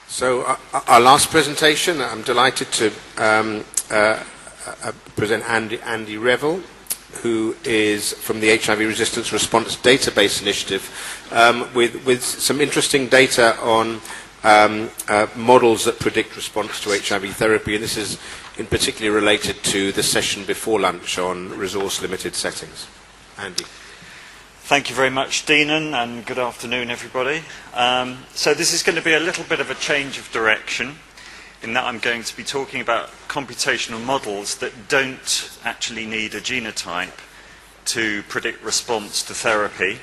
So our last presentation, I'm delighted to present Andy Revel, who is from the HIV Resistance Response Database Initiative, with some interesting data on models that predict response to HIV therapy, and this is in particular related to the session before lunch on resource-limited settings. Andy. Thank you very much, Deanan, and good afternoon, everybody. So this is going to be a little bit of a change of direction, in that I'm going to be talking about computational models that don't actually need a genotype to predict response to therapy,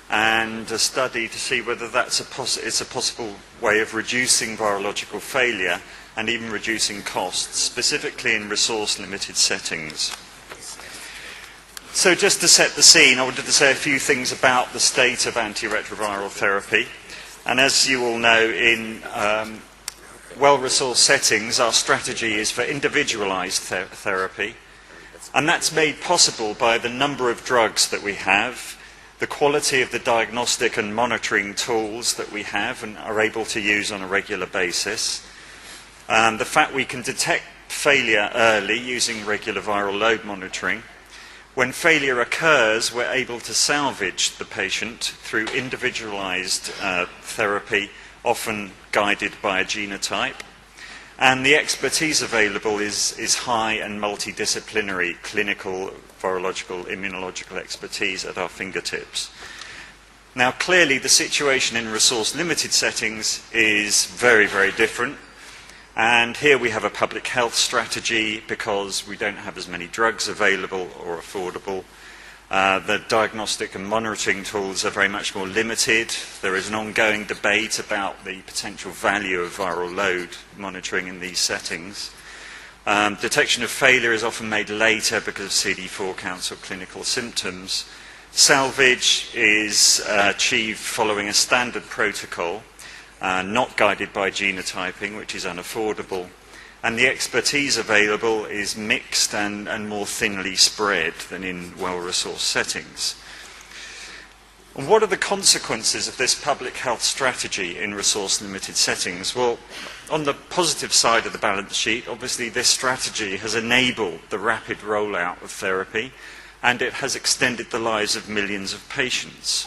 and a study to see whether that's it's a possible way of reducing virological failure and even reducing costs, specifically in resource-limited settings. So just to set the scene, I wanted to say a few things about the state of antiretroviral therapy. And as you all know, in well-resourced settings, our strategy is for individualized therapy. And that's made possible by the number of drugs that we have, the quality of the diagnostic and monitoring tools that we have and are able to use on a regular basis, the fact we can detect failure early using regular viral load monitoring. When failure occurs, we're able to salvage the patient through individualized therapy, often guided by a genotype. And the expertise available is high and multidisciplinary clinical, virological, immunological expertise at our fingertips. Now, clearly, the situation in resource-limited settings is very, very different. And here we have a public health strategy because we don't have as many drugs available or affordable. The diagnostic and monitoring tools are very much more limited. There is an ongoing debate about the potential value of viral load monitoring in these settings. Detection of failure is often made later because of CD4 counts or clinical symptoms. Salvage is achieved following a standard protocol, not guided by genotyping, which is unaffordable, and the expertise available is mixed and more thinly spread than in well-resourced settings. And what are the consequences of this public health strategy in resource-limited settings? Well, on the positive side of the balance sheet, obviously this strategy has enabled the rapid rollout of therapy, and it has extended the lives of millions of patients.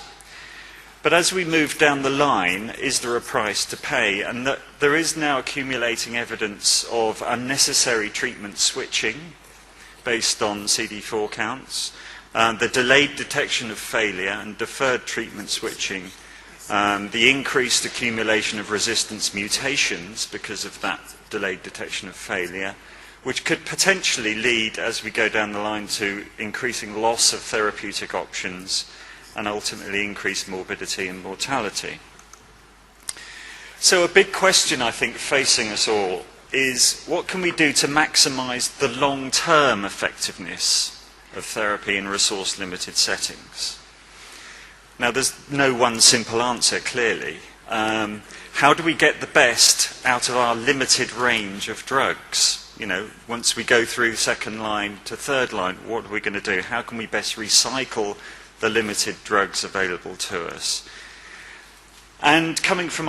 But as we move down the line, is there a price to pay? And that there is now accumulating evidence of unnecessary treatment switching based on CD4 counts, the delayed detection of failure and deferred treatment switching, the increased accumulation of resistance mutations because of that delayed detection of failure, which could potentially lead, as we go down the line, to increasing loss of therapeutic options and ultimately increase morbidity and mortality. So a big question, I think, facing us all is what can we do to maximise the long-term effectiveness of therapy in resource-limited settings? Now, there's no one simple answer, clearly. How do we get the best out of our limited range of drugs? You know, once we go through second line to third line, what are we going to do? How can we best recycle the limited drugs available to us? And coming from,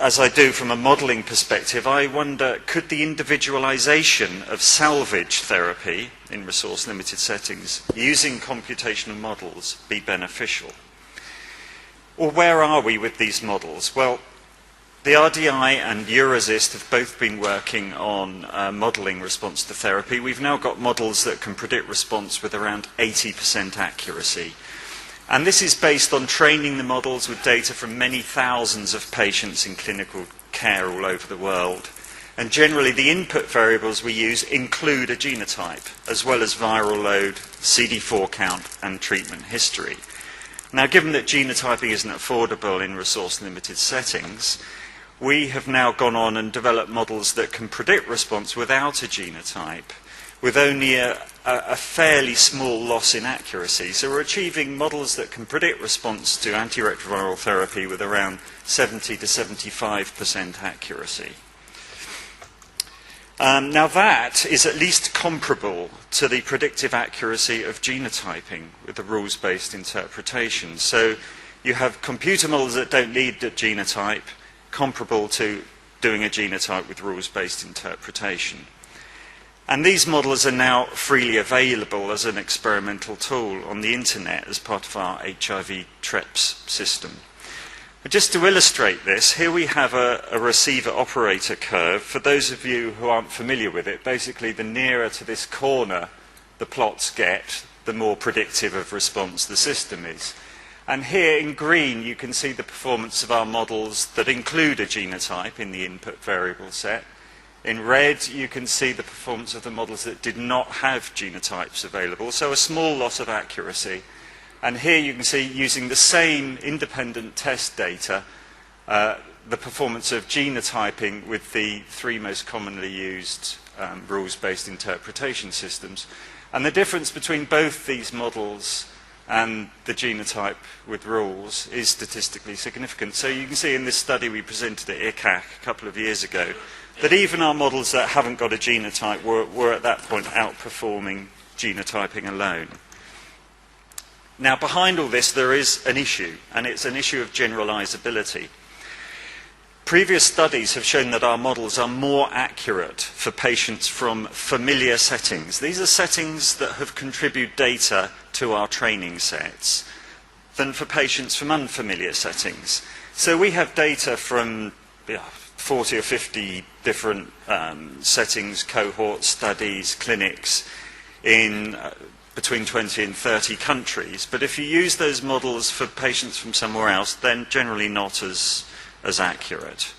as I do from a modelling perspective, I wonder, could the individualisation of salvage therapy in resource-limited settings using computational models be beneficial? Or where are we with these models? Well, the RDI and Eurosist have both been working on modelling response to therapy. We've now got models that can predict response with around 80% accuracy. And this is based on training the models with data from many thousands of patients in clinical care all over the world. And generally, the input variables we use include a genotype, as well as viral load, CD4 count, and treatment history. Now, given that genotyping isn't affordable in resource-limited settings, we have now gone on and developed models that can predict response without a genotype, with only a fairly small loss in accuracy. So we're achieving models that can predict response to antiretroviral therapy with around 70 to 75% accuracy. Now that is at least comparable to the predictive accuracy of genotyping with the rules-based interpretation. So you have computer models that don't need the genotype, comparable to doing a genotype with rules-based interpretation. And these models are now freely available as an experimental tool on the internet as part of our HIV TREPS system. But just to illustrate this, here we have a receiver-operator curve. For those of you who aren't familiar with it, basically the nearer to this corner the plots get, the more predictive of response the system is. And here in green you can see the performance of our models that include a genotype in the input variable set. In red you can see the performance of the models that did not have genotypes available, so a small loss of accuracy. And here you can see, using the same independent test data, the performance of genotyping with the three most commonly used rules-based interpretation systems. And the difference between both these models and the genotype with rules is statistically significant. So you can see in this study we presented at ICAC a couple of years ago that even our models that haven't got a genotype were at that point outperforming genotyping alone. Now, behind all this, there is an issue, and it's an issue of generalizability. Previous studies have shown that our models are more accurate for patients from familiar settings. These are settings that have contributed data to our training sets than for patients from unfamiliar settings. So we have data from 40 or 50 different settings, cohorts, studies, clinics in between 20 and 30 countries. But if you use those models for patients from somewhere else, then generally not as accurate.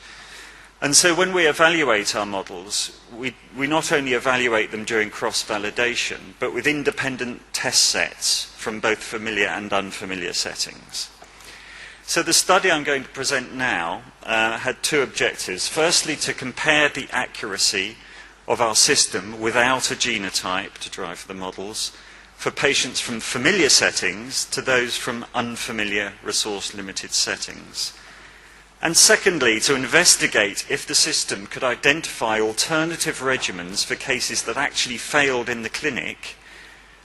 And so when we evaluate our models, we not only evaluate them during cross-validation, but with independent test sets from both familiar and unfamiliar settings. So the study I'm going to present now had two objectives. Firstly, to compare the accuracy of our system without a genotype to drive the models for patients from familiar settings to those from unfamiliar resource-limited settings. And secondly, to investigate if the system could identify alternative regimens for cases that actually failed in the clinic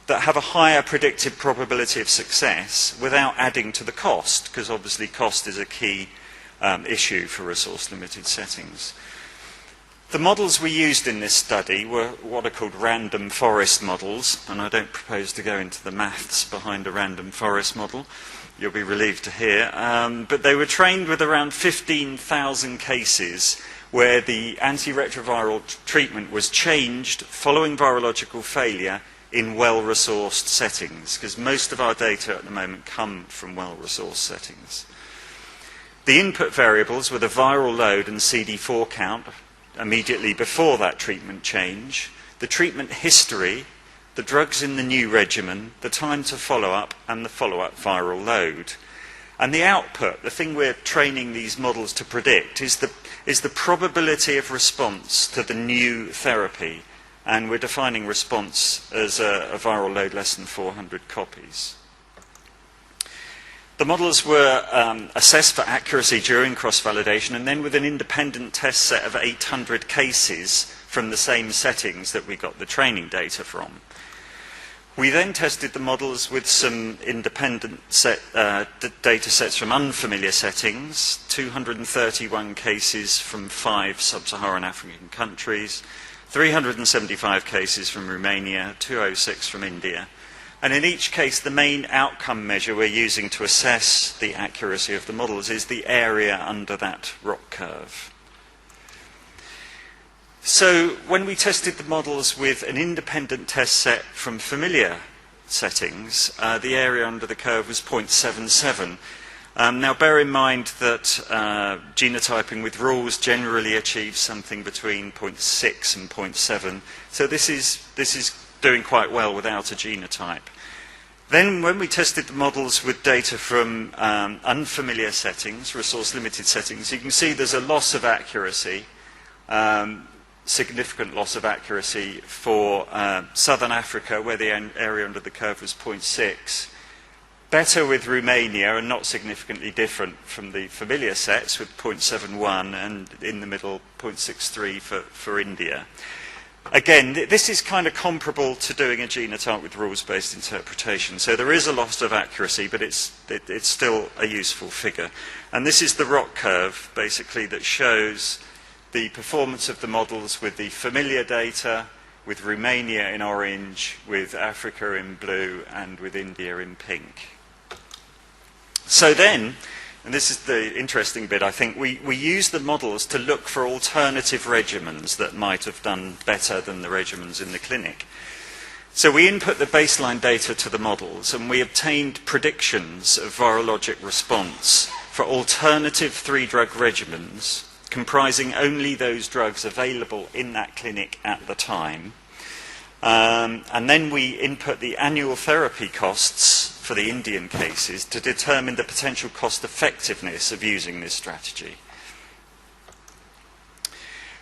that have a higher predicted probability of success without adding to the cost, because obviously cost is a key issue for resource-limited settings. The models we used in this study were what are called random forest models, and I don't propose to go into the maths behind a random forest model. You'll be relieved to hear. But they were trained with around 15,000 cases where the antiretroviral treatment was changed following virological failure in well-resourced settings, because most of our data at the moment come from well-resourced settings. The input variables were the viral load and CD4 count immediately before that treatment change, the treatment history, the drugs in the new regimen, the time to follow-up, and the follow-up viral load. And the output, the thing we're training these models to predict, is the probability of response to the new therapy. And we're defining response as a viral load less than 400 copies. The models were assessed for accuracy during cross-validation, and then with an independent test set of 800 cases from the same settings that we got the training data from. We then tested the models with some independent data sets from unfamiliar settings, 231 cases from 5 sub-Saharan African countries, 375 cases from Romania, 206 from India. And in each case, the main outcome measure we're using to assess the accuracy of the models is the area under that ROC curve. So when we tested the models with an independent test set from familiar settings, the area under the curve was 0.77. Now bear in mind that genotyping with rules generally achieves something between 0.6 and 0.7. So this is doing quite well without a genotype. Then when we tested the models with data from unfamiliar settings, resource-limited settings, you can see there's a loss of accuracy, significant loss of accuracy for Southern Africa, where the area under the curve was 0.6. Better with Romania, and not significantly different from the familiar sets, with 0.71, and in the middle, 0.63 for India. Again, this is kind of comparable to doing a genotype with rules-based interpretation. So there is a loss of accuracy, but it's still a useful figure. And this is the ROC curve, basically, that shows the performance of the models with the familiar data, with Romania in orange, with Africa in blue, and with India in pink. So then, and this is the interesting bit, I think, we use the models to look for alternative regimens that might have done better than the regimens in the clinic. So we input the baseline data to the models, and we obtained predictions of virologic response for alternative 3-drug regimens comprising only those drugs available in that clinic at the time. And then we input the annual therapy costs for the Indian cases to determine the potential cost effectiveness of using this strategy.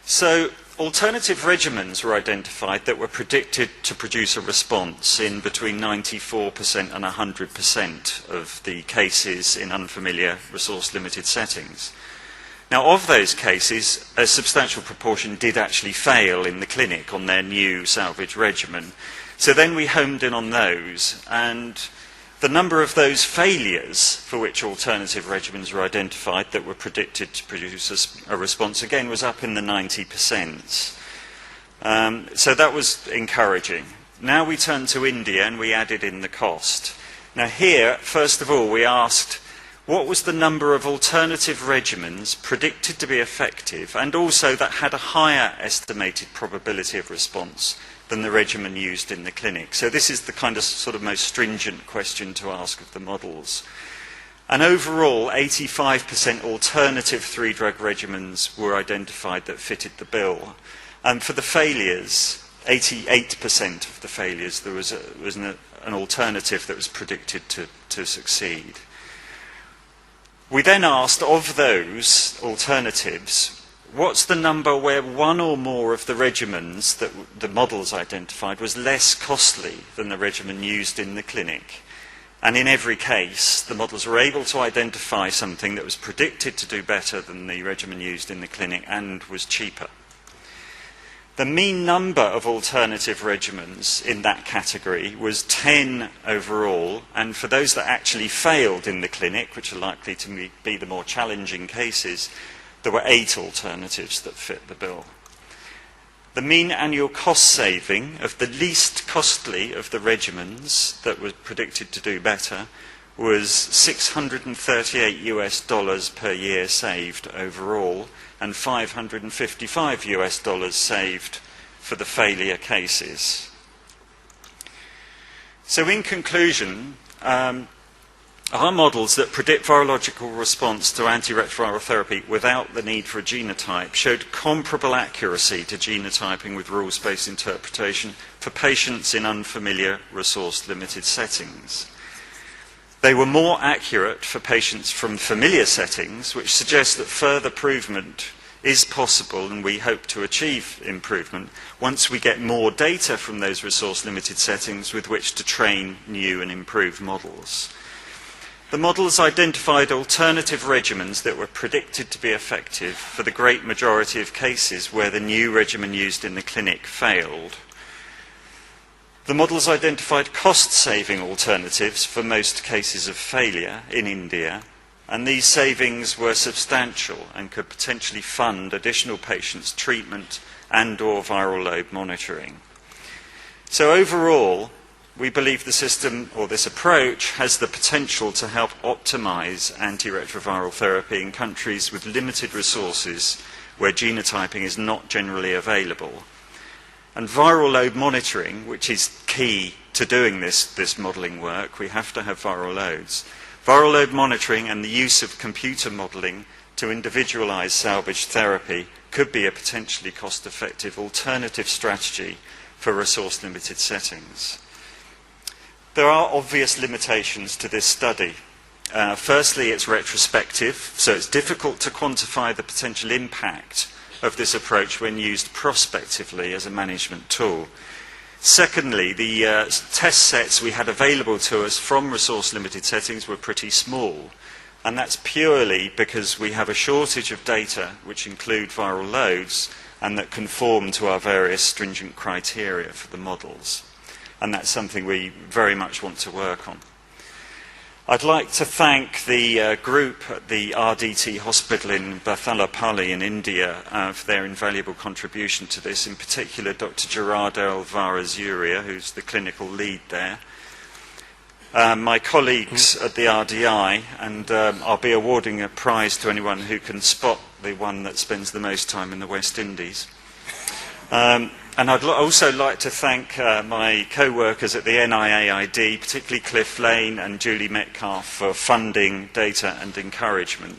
So alternative regimens were identified that were predicted to produce a response in between 94% and 100% of the cases in unfamiliar resource-limited settings. Now, of those cases, a substantial proportion did actually fail in the clinic on their new salvage regimen. So then we homed in on those, and the number of those failures for which alternative regimens were identified that were predicted to produce a response, again, was up in the 90%. So that was encouraging. Now we turn to India and we added in the cost. Now here, first of all, we asked, what was the number of alternative regimens predicted to be effective and also that had a higher estimated probability of response than the regimen used in the clinic? So this is the kind of sort of most stringent question to ask of the models. And overall, 85% alternative 3-drug regimens were identified that fitted the bill. And for the failures, 88% of the failures, there was an alternative that was predicted to succeed. We then asked, of those alternatives, what's the number where one or more of the regimens that the models identified was less costly than the regimen used in the clinic? And in every case, the models were able to identify something that was predicted to do better than the regimen used in the clinic and was cheaper. The mean number of alternative regimens in that category was 10 overall, and for those that actually failed in the clinic, which are likely to be the more challenging cases, there were 8 alternatives that fit the bill. The mean annual cost saving of the least costly of the regimens that were predicted to do better was $638 per year saved overall, and $555 saved for the failure cases. So in conclusion, our models that predict virological response to antiretroviral therapy without the need for a genotype showed comparable accuracy to genotyping with rules-based interpretation for patients in unfamiliar resource-limited settings. They were more accurate for patients from familiar settings, which suggests that further improvement is possible, and we hope to achieve improvement once we get more data from those resource-limited settings with which to train new and improved models. The models identified alternative regimens that were predicted to be effective for the great majority of cases where the new regimen used in the clinic failed. The models identified cost-saving alternatives for most cases of failure in India, and these savings were substantial and could potentially fund additional patients' treatment and/or viral load monitoring. So overall, we believe the system, or this approach, has the potential to help optimize antiretroviral therapy in countries with limited resources where genotyping is not generally available. And viral load monitoring, which is key to doing this modelling work, we have to have viral loads. Viral load monitoring and the use of computer modelling to individualise salvage therapy could be a potentially cost-effective alternative strategy for resource-limited settings. There are obvious limitations to this study. Firstly, it's retrospective, so it's difficult to quantify the potential impact of this approach when used prospectively as a management tool. Secondly, the test sets we had available to us from resource-limited settings were pretty small, and that's purely because we have a shortage of data which include viral loads and that conform to our various stringent criteria for the models. And that's something we very much want to work on. I'd like to thank the group at the RDT hospital in Bathalapalli in India for their invaluable contribution to this, in particular Dr. Gerardo Alvarez-Uria, who's the clinical lead there. My colleagues at the RDI, and I'll be awarding a prize to anyone who can spot the one that spends the most time in the West Indies. And I'd also like to thank my co-workers at the NIAID, particularly Cliff Lane and Julie Metcalf, for funding, data and encouragement.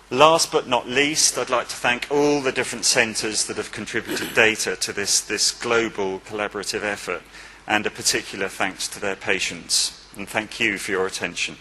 Last but not least, I'd like to thank all the different centres that have contributed data to this global collaborative effort, and a particular thanks to their patients. And thank you for your attention.